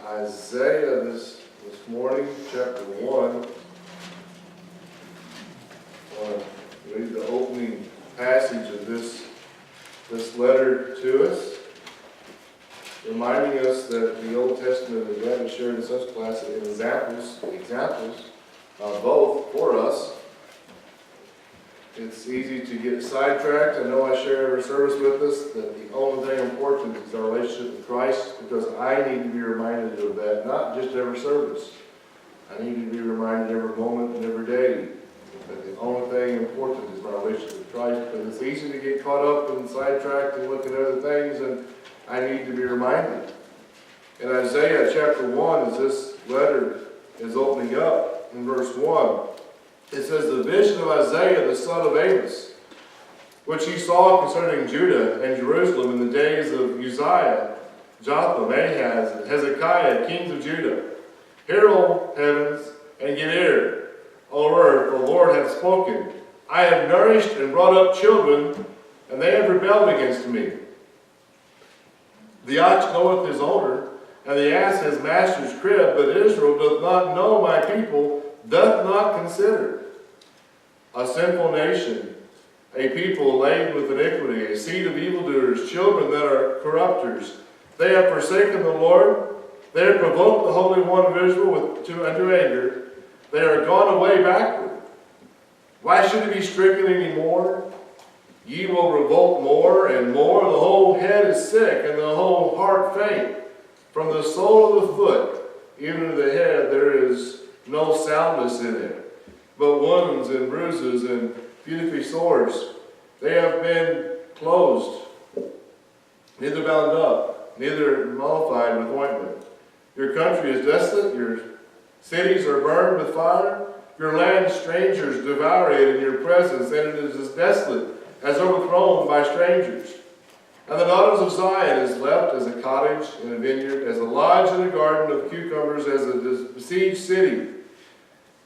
Isaiah this morning, chapter 1. I want to read the opening passage of this letter to us, reminding us that the Old Testament, as Brad has shared in such class, examples of both for us. It's easy to get sidetracked. I know I share every service with us that the only thing important is our relationship with Christ, because I need to be reminded of that, not just every service. I need to be reminded every moment and every day that the only thing important is my relationship with Christ, because it's easy to get caught up and sidetracked and look at other things, and I need to be reminded. In Isaiah chapter 1, as this letter is opening up in verse 1, it says, "The vision of Isaiah the son of Amos, which he saw concerning Judah and Jerusalem in the days of Uzziah, Jotham, Ahaz, and Hezekiah, kings of Judah. Hear, O heavens, and give ear, O earth, the Lord hath spoken. I have nourished and brought up children, and they have rebelled against me. The ox knoweth his owner, and the ass his master's crib, but Israel doth not know, my people doth not consider. A sinful nation, a people laden with iniquity, a seed of evildoers, children that are corrupters. They have forsaken the Lord. They have provoked the Holy One of Israel unto anger. They are gone away backward. Why should it be stricken any more? Ye will revolt more and more. The whole head is sick, and the whole heart faint. From the sole of the foot even to the head there is no soundness in it, but wounds and bruises and beautiful sores. They have been closed, neither bound up, neither mollified with ointment. Your country is desolate, your cities are burned with fire, your land strangers devour it in your presence, and it is as desolate as overthrown by strangers. And the daughters of Zion is left as a cottage in a vineyard, as a lodge in a garden of cucumbers, as a besieged city.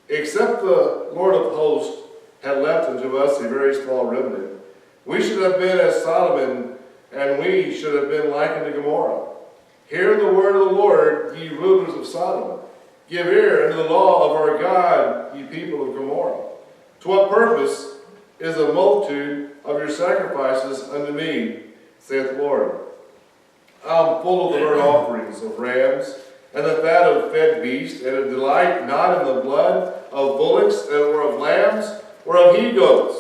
Except the Lord of hosts had left unto us a very small remnant. We should have been as Sodom, and we should have been like unto Gomorrah. Hear the word of the Lord, ye rulers of Sodom. Give ear unto the law of our God, ye people of Gomorrah. To what purpose is the multitude of your sacrifices unto me, saith the Lord? I am full of the burnt offerings of rams, and the fat of fed beasts, and a delight not in the blood of bullocks, or of lambs, or of he-goats.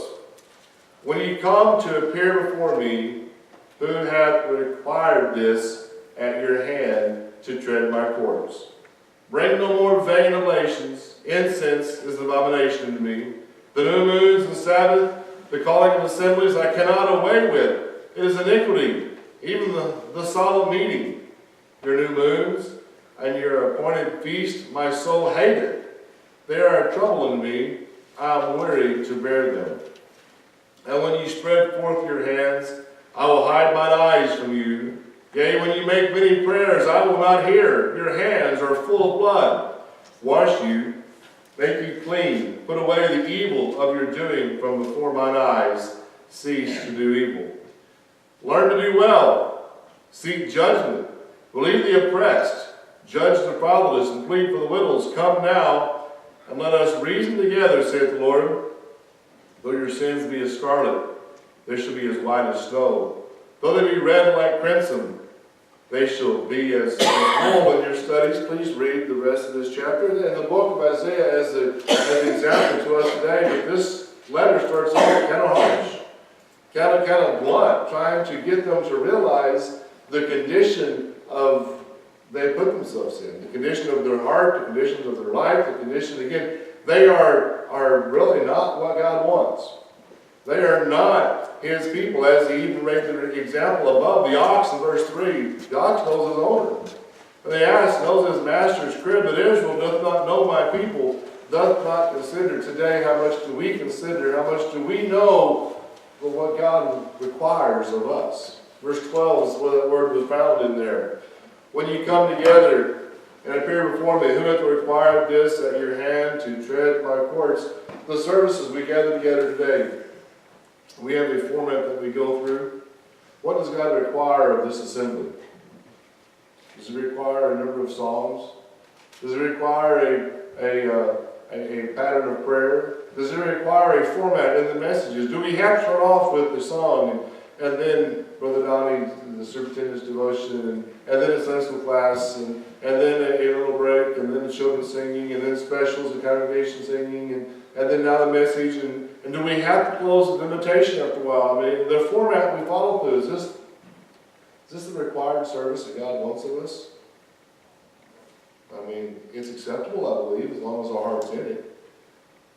When ye come to appear before me, who hath required this at your hand to tread my courts? Bring no more vain oblations. Incense is an abomination to me. The new moons and Sabbath, the calling of assemblies, I cannot away with. It is iniquity, even the solemn meeting. Your new moons and your appointed feast, my soul hateth. They are a trouble unto me. I am weary to bear them. And when you spread forth your hands, I will hide mine eyes from you. Yea, when you make many prayers, I will not hear. Your hands are full of blood. Wash you, make you clean. Put away the evil of your doing from before mine eyes. Cease to do evil. Learn to do well. Seek judgment. Relieve the oppressed. Judge the fatherless and plead for the widows. Come now, and let us reason together, saith the Lord. Though your sins be as scarlet, they shall be as white as snow. Though they be red like crimson, they shall be as wool. In your studies, please read the rest of this chapter. And the book of Isaiah as an example to us today. But this letter starts off kind of harsh, kind of blunt, trying to get them to realize the condition of they put themselves in, the condition of their heart, the conditions of their life, the condition, again, they are really not what God wants. They are not his people, as he even read the example above. The ox in verse 3, the ox knows his owner. And the ass knows his master's crib, but Israel doth not know, my people doth not consider. Today, how much do we consider? How much do we know for what God requires of us? Verse 12 is where that word was found in there. When you come together and appear before me, who hath required this at your hand to tread my courts? The services we gather together today, we have a format that we go through. What does God require of this assembly? Does it require a number of songs? Does it require a pattern of prayer? Does it require a format in the messages? Do we have to start off with the song and then Brother Donnie, the superintendent's devotion, and then a Sunday school class, and then a little break, and then the children singing, and then specials and congregation singing, and then now the message, and do we have to close with invitation after a while? I mean, the format we follow through, is this the required service that God wants of us? I mean, it's acceptable, I believe, as long as our heart's in it.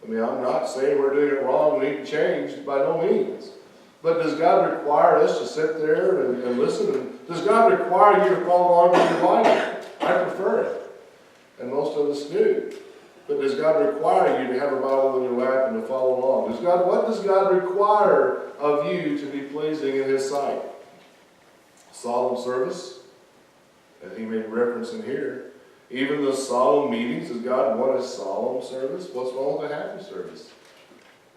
I mean, I'm not saying we're doing it wrong, we need to change, by no means. But does God require us to sit there and listen? And does God require you to follow along with your life? I prefer it. And most of us do. But does God require you to have a Bible in your lap and to follow along? What does God require of you to be pleasing in His sight? Solemn service, and He made reference in here. Even the solemn meetings, does God want a solemn service? What's wrong with a happy service?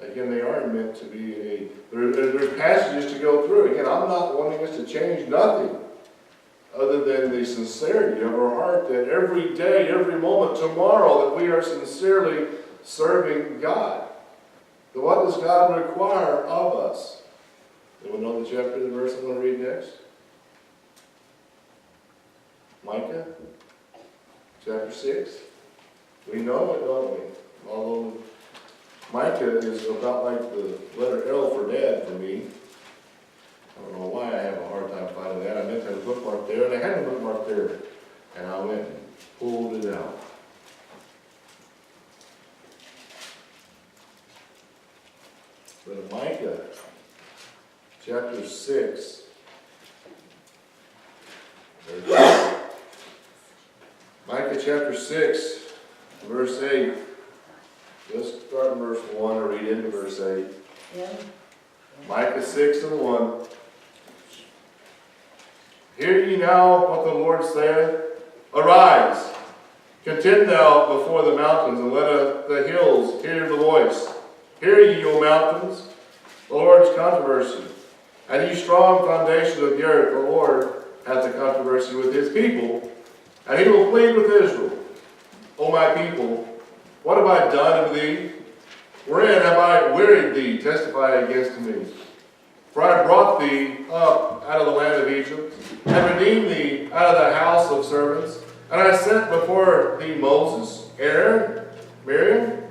Again, they are meant to be there are passages to go through. Again, I'm not wanting us to change nothing other than the sincerity of our heart, that every day, every moment, tomorrow, that we are sincerely serving God. But what does God require of us? Anyone know the chapter, the verse I'm going to read next? Micah, chapter 6. We know it, don't we? Although Micah is about like the letter L for dad for me. I don't know why I have a hard time finding that. I meant to have a bookmark there, and I had a bookmark there. And I went and pulled it out. But Micah, chapter 6. Micah chapter 6, verse 8. Let's start in verse 1 and read into verse 8. Yeah. Micah 6 and 1. Hear ye now what the Lord saith. Arise, contend thou before the mountains, and let the hills hear the voice. Hear ye, O mountains, the Lord's controversy. And ye strong foundation of the earth, the Lord hath a controversy with His people, and He will plead with Israel. O my people, what have I done unto thee? Wherein have I wearied thee? Testify against me. For I brought thee up out of the land of Egypt, and redeemed thee out of the house of servants. And I sent before thee Moses, Aaron, Miriam.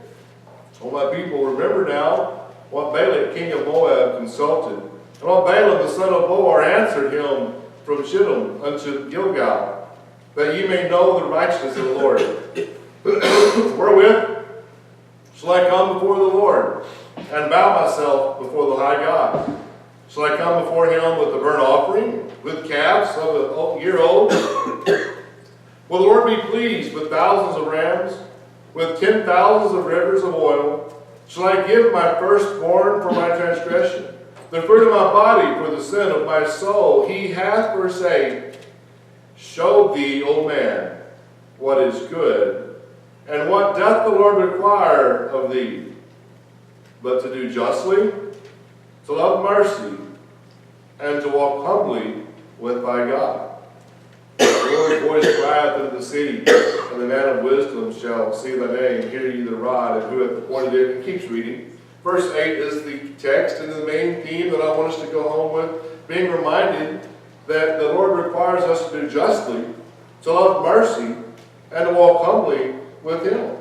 O my people, remember now what Balak king of Moab consulted, and what Balaam the son of Beor answered him from Shittim unto Gilgal, that ye may know the righteousness of the Lord. Wherewith shall I come before the Lord, and bow myself before the high God? Shall I come before Him with the burnt offering, with calves of a year old? Will the Lord be pleased with thousands of rams, with 10,000s of rivers of oil? Shall I give my firstborn for my transgression, the fruit of my body for the sin of my soul? He hath forsaken. Show thee, O man, what is good, and what doth the Lord require of thee? But to do justly, to love mercy, and to walk humbly with thy God. The Lord's voice crieth into the city, and the man of wisdom shall see thy name. Hear ye the rod, and who hath appointed it? And keeps reading. Verse 8 is the text and the main theme that I want us to go home with, being reminded that the Lord requires us to do justly, to love mercy, and to walk humbly with Him.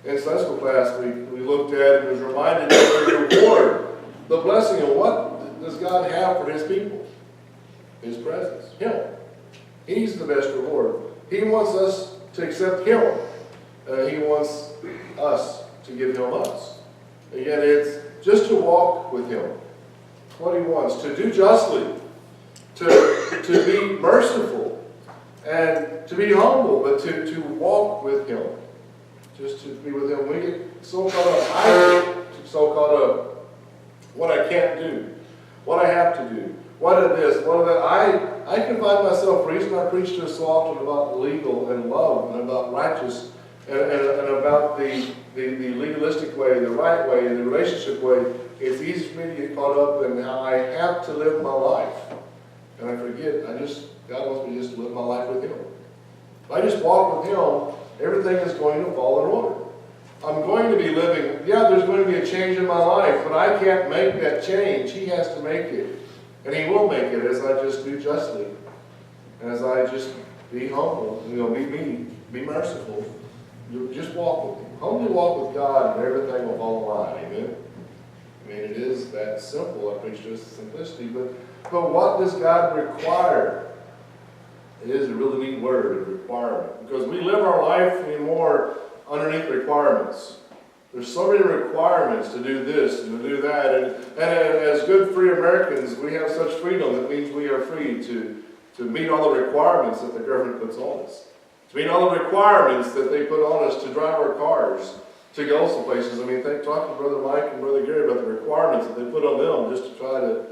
In Sunday school class, we looked at and was reminded of the reward, the blessing of what does God have for His people? His presence. Him. He's the best reward. He wants us to accept Him. He wants us to give Him us. Again, it's just to walk with Him. What He wants. To do justly. To be merciful. And to be humble. But to walk with Him. Just to be with Him. We get so caught up. I get so caught up what I can't do. What I have to do. What of this, what of that. I can find myself, the reason I preach to us so often about legal and love and about righteous and about the legalistic way, the right way, and the relationship way, it's easy for me to get caught up in how I have to live my life. And I forget, God wants me just to live my life with Him. If I just walk with Him, everything is going to fall in order. I'm going to be living, there's going to be a change in my life, but I can't make that change. He has to make it. And He will make it as I just do justly. And as I just be humble, be me, be merciful. You just walk with Him. Humbly walk with God and everything will fall in line. Amen? I mean, it is that simple. I preach just simplicity. But what does God require? It is a really neat word, a requirement. Because we live our life anymore underneath requirements. There's so many requirements to do this and to do that. And as good free Americans, we have such freedom. That means we are free to meet all the requirements that the government puts on us. To meet all the requirements that they put on us to drive our cars, to go some places. I mean, talk to Brother Mike and Brother Gary about the requirements that they put on them just to try to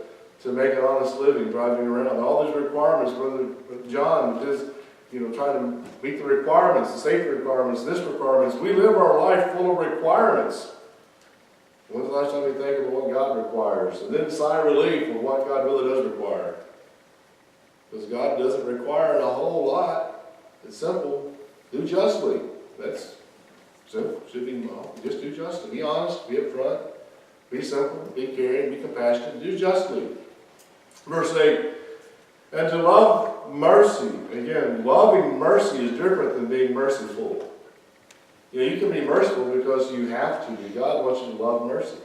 make an honest living driving around. All these requirements, Brother John is, trying to meet the requirements, the safety requirements, this requirements. We live our life full of requirements. When's the last time we think about what God requires? And then sigh relief of what God really does require. Because God doesn't require a whole lot. It's simple. Do justly. That's simple. Should be just do justly. Be honest, be upfront, be simple, be caring, be compassionate, do justly. Verse 8, and to love mercy. Again, loving mercy is different than being merciful. You can be merciful because you have to be. God wants you to love mercy.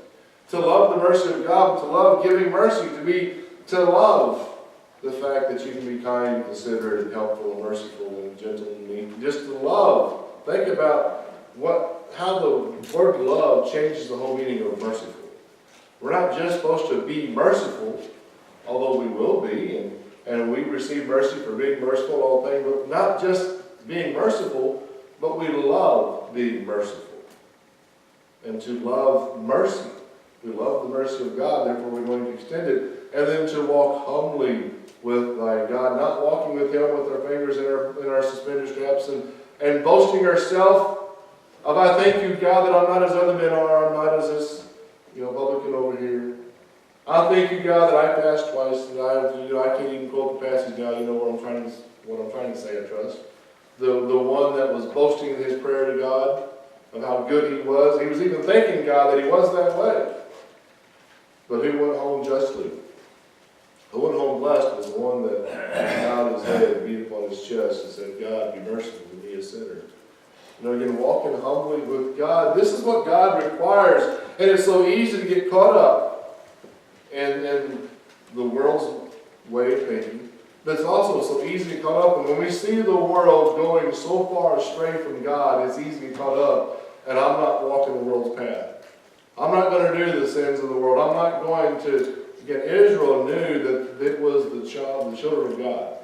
To love the mercy of God, to love giving mercy, to love the fact that you can be kind and considerate and helpful and merciful and gentle and meek. Just to love. Think about how the word love changes the whole meaning of merciful. We're not just supposed to be merciful, although we will be, and we receive mercy for being merciful, all things, but not just being merciful, but we love being merciful. And to love mercy. We love the mercy of God, therefore we're going to extend it. And then to walk humbly with thy God, not walking with Him with our fingers in our suspender straps and boasting ourselves of, I thank you, God, that I'm not as other men are, I'm not as this publican over here. I thank you, God, that I passed twice, and I can't even quote the passage now. You know what I'm trying to say, I trust. The one that was boasting in his prayer to God of how good he was. He was even thanking God that he was that way. But he went home justly. The one home blessed was the one that bowed his head, beat upon his chest, and said, God, be merciful to me, a sinner. Again, walking humbly with God. This is what God requires. And it's so easy to get caught up in the world's way of thinking. But it's also so easy to get caught up. And when we see the world going so far astray from God, it's easy to get caught up. And I'm not walking the world's path. I'm not going to do the sins of the world. I'm not going to. Again, Israel knew that it was the children of God.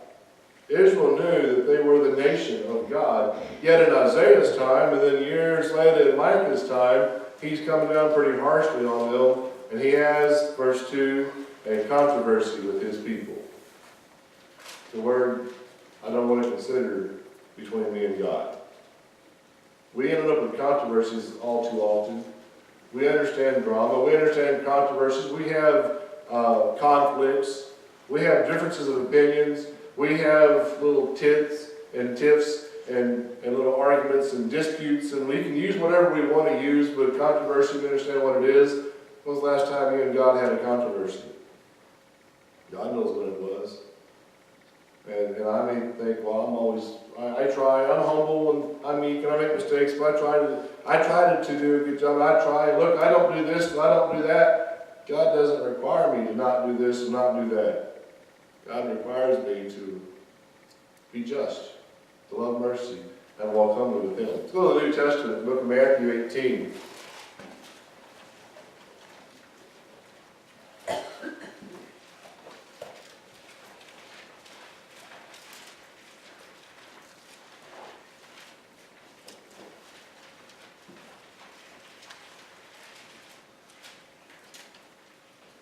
Israel knew that they were the nation of God. Yet in Isaiah's time, and then years later in Micah's time, he's coming down pretty harshly on them. And he has, verse 2, a controversy with his people. The word I don't want to consider between me and God. We ended up with controversies all too often. We understand drama. We understand controversies. We have conflicts. We have differences of opinions. We have little tits and tiffs and little arguments and disputes, and we can use whatever we want to use, but controversy, we understand what it is. When was the last time you and God had a controversy? God knows what it was. And I may think, well, I try, I'm humble and I'm meek and I make mistakes, but I try to do a good job. I try, look, I don't do this and I don't do that. God doesn't require me to not do this and not do that. God requires me to be just, to love mercy, and walk humbly with Him. Let's go to the New Testament, book of Matthew 18.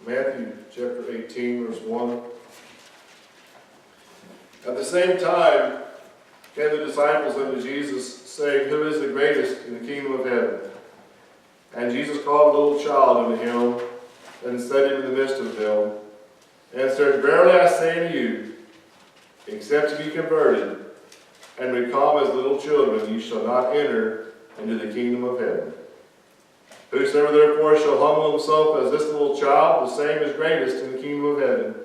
Matthew chapter 18, verse 1. At the same time came the disciples unto Jesus, saying, Who is the greatest in the kingdom of heaven? And Jesus called a little child unto him, and set him in the midst of them, and said, Verily I say unto you, except ye be converted, and become as little children, ye shall not enter into the kingdom of heaven. Whosoever therefore shall humble himself as this little child, the same is greatest in the kingdom of heaven.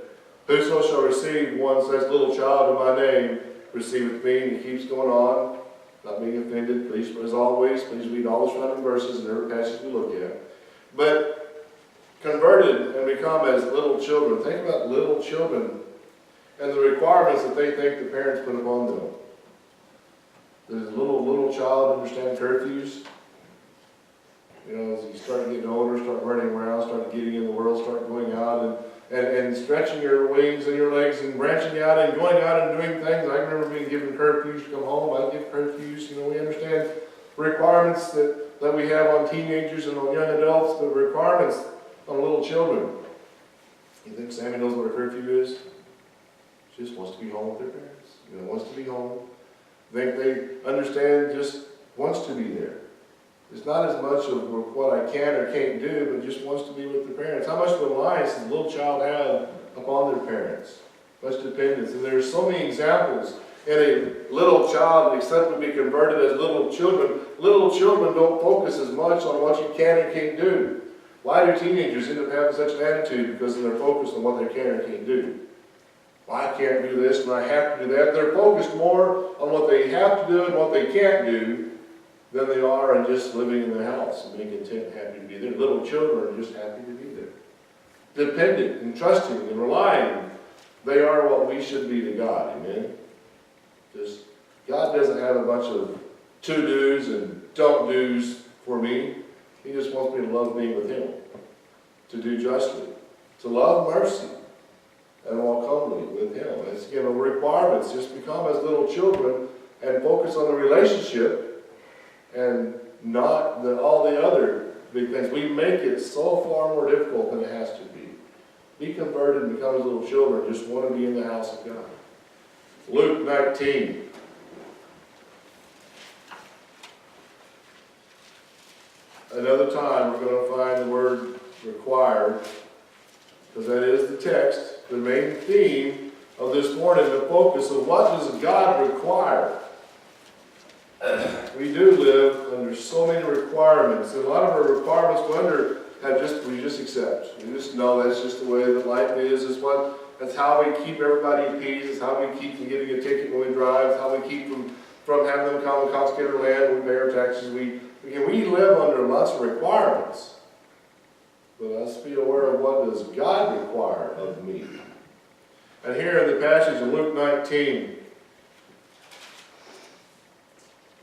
Whoso shall receive one such little child in my name, receiveth me. And he keeps going on, not being offended. Please, as always, please read all the surrounding verses in every passage we look at. But converted and become as little children. Think about little children and the requirements that they think the parents put upon them. Does a little child understand curfews? You know, as you start getting older, start running around, start getting in the world, start going out and stretching your wings and your legs and branching out and going out and doing things. I remember being given curfews to come home. I give curfews. You know, we understand requirements that we have on teenagers and on young adults, but requirements on little children. You think Sammy knows what a curfew is? She just wants to be home with their parents. You know, wants to be home. Think they understand, just wants to be there. It's not as much of what I can or can't do, but just wants to be with the parents. How much reliance does a little child have upon their parents? Much dependence. And there's so many examples in a little child, except to be converted as little children. Little children don't focus as much on what you can or can't do. Why do teenagers end up having such an attitude? Because they're focused on what they can or can't do. Well, I can't do this and I have to do that. They're focused more on what they have to do and what they can't do than they are in just living in their house and being content and happy to be there. Little children are just happy to be there. Dependent and trusting and relying. They are what we should be to God. Amen? Just, God doesn't have a bunch of to-dos and don't-dos for me. He just wants me to love being with Him. To do justly. To love mercy. And walk humbly with Him. It's given requirements. Just become as little children and focus on the relationship and not all the other big things. We make it so far more difficult than it has to be. Be converted and become as little children. Just want to be in the house of God. Luke 19. Another time we're going to find the word required, because that is the text, the main theme of this morning, the focus of what does God require. We do live under so many requirements, and a lot of our requirements we just accept. We just know that's just the way that life is. That's how we keep everybody in peace. It's how we keep from getting a ticket when we drive. It's how we keep from having them come and confiscate our land when we pay our taxes. We live under lots of requirements. But let's be aware of what does God require of me. And here in the passage in Luke 19,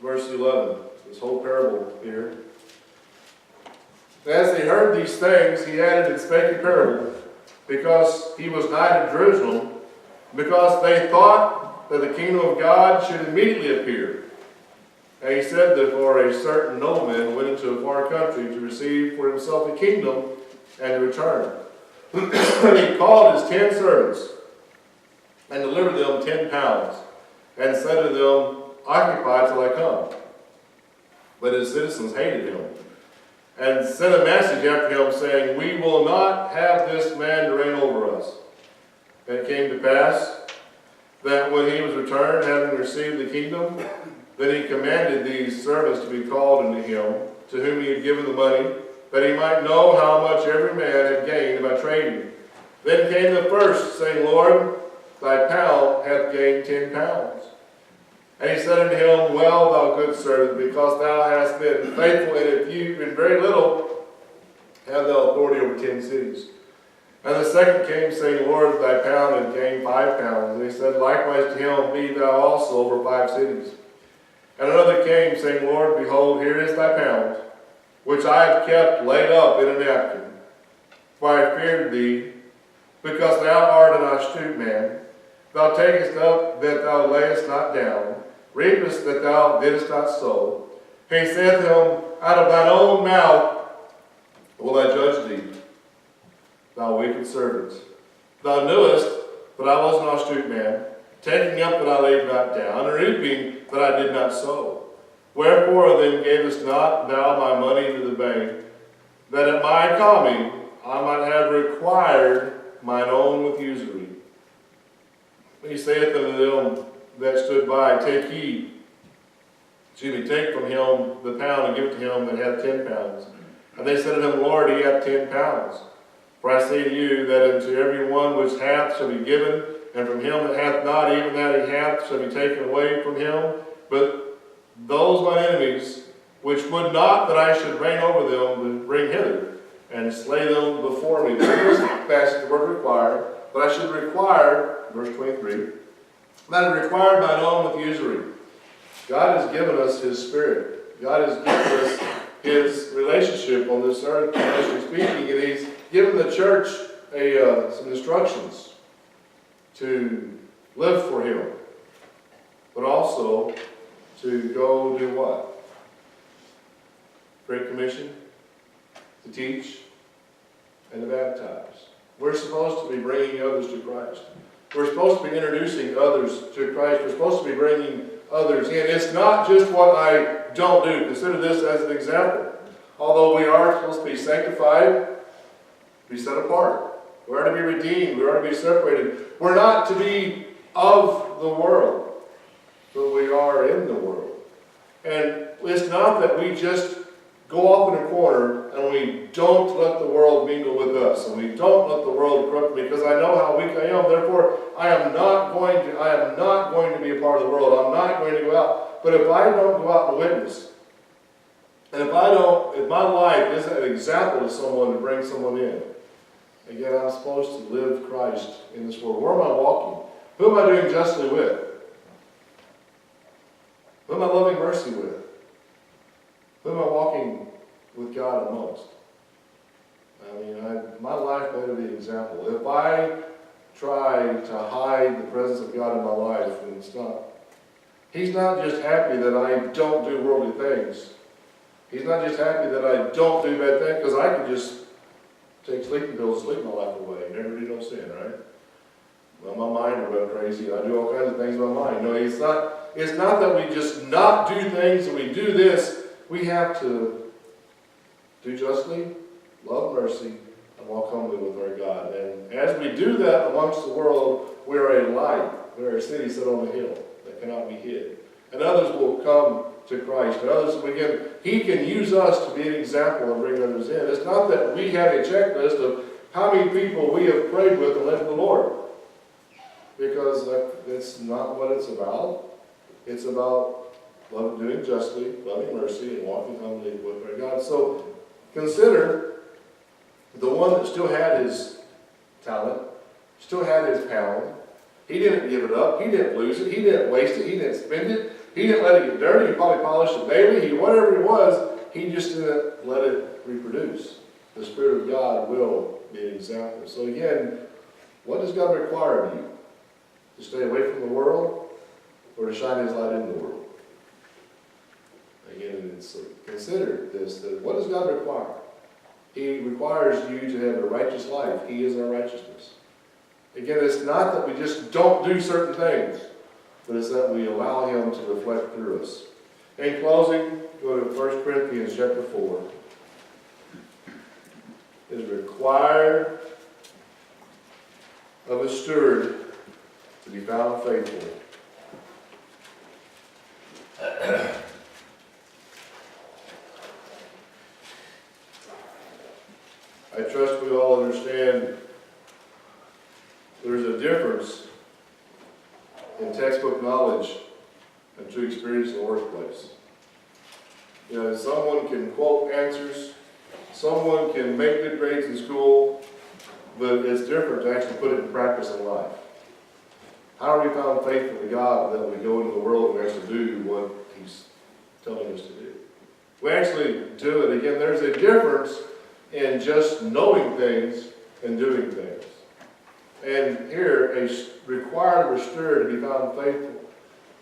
verse 11, this whole parable here. As they heard these things, he added and spake a parable, because he was nigh to Jerusalem, because they thought that the kingdom of God should immediately appear. And he said, therefore, a certain nobleman went into a far country to receive for himself a kingdom and to return. And he called his 10 servants and delivered them 10 pounds, and said to them, occupy till I come. But his citizens hated him, and sent a message after him, saying, we will not have this man to reign over us. And it came to pass that when he was returned, having received the kingdom, then he commanded these servants to be called unto him, to whom he had given the money, that he might know how much every man had gained by trading. Then came the first, saying, Lord, thy pound hath gained 10 pounds. And he said unto him, well, thou good servant, because thou hast been faithful in very little, have thou authority over 10 cities. And the second came, saying, Lord, thy pound hath gained 5 pounds. And he said, likewise to him, be thou also over 5 cities. And another came, saying, Lord, behold, here is thy pound, which I have kept laid up in a napkin. For I feared thee, because thou art an astute man. Thou takest up that thou layest not down, reapest that thou didst not sow. And he said to him, out of thine own mouth will I judge thee, thou wicked servant. Thou knewest that I was an astute man, taking up that I laid not down, and reaping that I did not sow. Wherefore then gavest not thou my money into the bank, that at my coming I might have required mine own with usury? He saith unto them, that stood by, take from him the pound and give it to him that hath 10 pounds. And they said to him, Lord, he hath 10 pounds. For I say to you, that unto every one which hath shall be given, and from him that hath not, even that he hath shall be taken away from him. But those mine enemies, which would not that I should reign over them, would bring hither, and slay them before me. This passage, the word require, but I should require, verse 23, that it required mine own with usury. God has given us His Spirit. God has given us His relationship on this earth, as speaking, and He's given the church some instructions to live for Him, but also to go do what? Great Commission, to teach, and to baptize. We're supposed to be bringing others to Christ. We're supposed to be introducing others to Christ. We're supposed to be bringing others in. It's not just what I don't do. Consider this as an example. Although we are supposed to be sanctified, be set apart. We are to be redeemed. We are to be separated. We're not to be of the world, but we are in the world. And it's not that we just go off in a corner and we don't let the world mingle with us, and we don't let the world corrupt me, because I know how weak I am. Therefore, I am not going to be a part of the world. I'm not going to go out. But if I don't go out and witness, and if my life isn't an example to someone to bring someone in, again, I'm supposed to live Christ in this world. Where am I walking? Who am I doing justly with? Who am I loving mercy with? Who am I walking with God amongst? I mean, my life better be an example. If I try to hide the presence of God in my life, then it's not. He's not just happy that I don't do worldly things. He's not just happy that I don't do bad things, because I can just take sleeping pills and sleep my life away and never do no sin, right? Well, my mind will run crazy. I do all kinds of things with my mind. No, it's not that we just not do things and we do this. We have to do justly, love mercy, and walk humbly with our God. And as we do that amongst the world, we are a light. We are a city set on a hill that cannot be hid. And others will come to Christ. And others, He can use us to be an example and bring others in. It's not that we have a checklist of how many people we have prayed with and led to the Lord. Because that's not what it's about. It's about doing justly, loving mercy, and walking humbly with our God. So consider the one that still had his talent, still had his pound. He didn't give it up. He didn't lose it. He didn't waste it. He didn't spend it. He didn't let it get dirty. He probably polished it daily. Whatever it was, he just didn't let it reproduce. The Spirit of God will be an example. So again, what does God require of you? To stay away from the world, or to shine His light in the world? Again, consider this, that what does God require? He requires you to have a righteous life. He is our righteousness. Again, it's not that we just don't do certain things, but it's that we allow Him to reflect through us. In closing, go to 1 Corinthians chapter 4. It is required of a steward to be found faithful. I trust we all understand there's a difference in textbook knowledge and true experience in the workplace. You know, someone can quote answers, someone can make good grades in school, but it's different to actually put it in practice in life. How are we found faithful to God that we go into the world and we actually do what He's telling us to do? We actually do it. Again, there's a difference in just knowing things and doing things. And here, required a steward to be found faithful.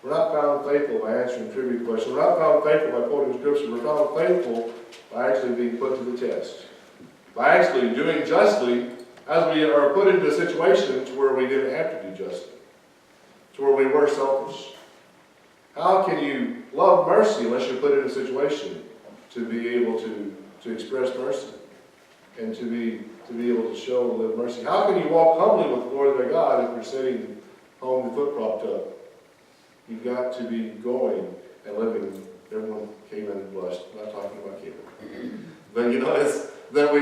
We're not found faithful by answering trivia questions. We're not found faithful by quoting scripture. We're found faithful by actually being put to the test. By actually doing justly, as we are put into situations where we didn't have to do justly, to where we were selfish. How can you love mercy unless you're put in a situation to be able to express mercy and to be able to show and live mercy? How can you walk humbly with the Lord their God if you're sitting home with your foot propped up? You've got to be going and living. Everyone came in and blushed. I'm not talking about Caleb. But you know, it's that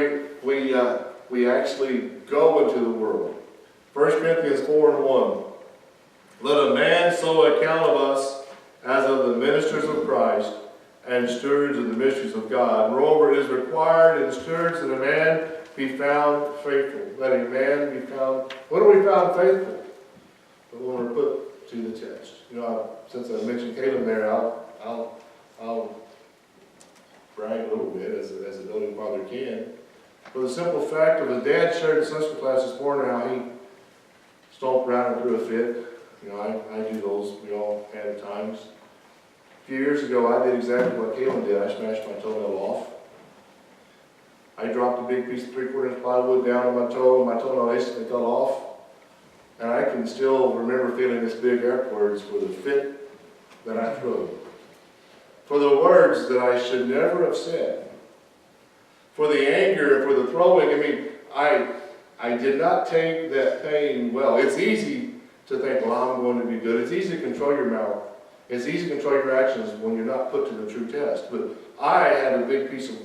we actually go into the world. 1 Corinthians 4:1. Let a man so account of us as of the ministers of Christ and stewards of the mysteries of God. Moreover, it is required in stewards that a man be found faithful. Let a man be found. When are we found faithful? When we're put to the test. You know, since I mentioned Caleb there, I'll brag a little bit as a building father can. For the simple fact of his dad shared in Sunday class this morning how he stomped around and threw a fit. You know, I do those. We all have at times. A few years ago, I did exactly what Caleb did. I smashed my toenail off. I dropped a big piece of 3/4 inch plywood down on my toe, and my toenail instantly fell off. And I can still remember feeling this big afterwards for the fit that I threw. For the words that I should never have said. For the anger, for the throwing. I mean, I did not take that pain well. It's easy to think, well, I'm going to be good. It's easy to control your mouth. It's easy to control your actions when you're not put to the true test. But I had a big piece of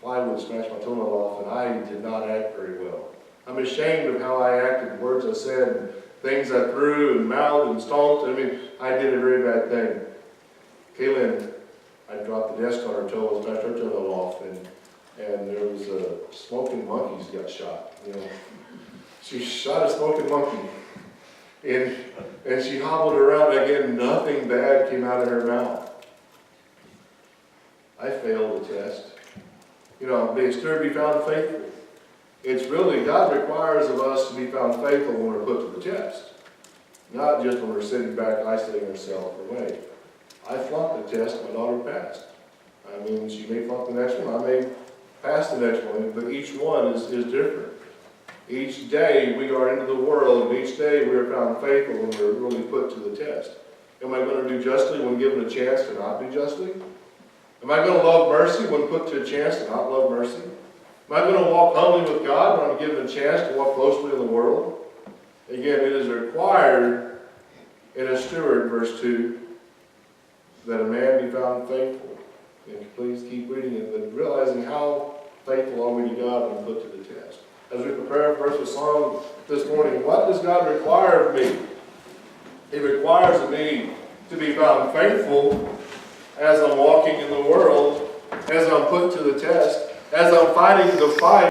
plywood smash my toenail off, and I did not act very well. I'm ashamed of how I acted, words I said, and things I threw and mouthed and stomped. I mean, I did a very bad thing. Kaylin, I dropped the desk on her toe, smashed her toenail off, and there was a smoking monkeys got shot. You know, she shot a smoking monkey, and she hobbled around again. Nothing bad came out of her mouth. I failed the test. You know, being steward, be found faithful. It's really, God requires of us to be found faithful when we're put to the test. Not just when we're sitting back, isolating ourselves away. I flunked the test, my daughter passed. I mean, she may flunk the next one, I may pass the next one, but each one is different. Each day we are into the world, and each day we are found faithful when we're really put to the test. Am I going to do justly when given a chance to not do justly? Am I going to love mercy when put to a chance to not love mercy? Am I going to walk humbly with God when I'm given a chance to walk closely in the world? Again, it is required in a steward, verse 2, that a man be found faithful. And please keep reading it, but realizing how faithful are we to God when put to the test. As we prepare for the song this morning, what does God require of me? He requires of me to be found faithful as I'm walking in the world, as I'm put to the test, as I'm fighting the fight.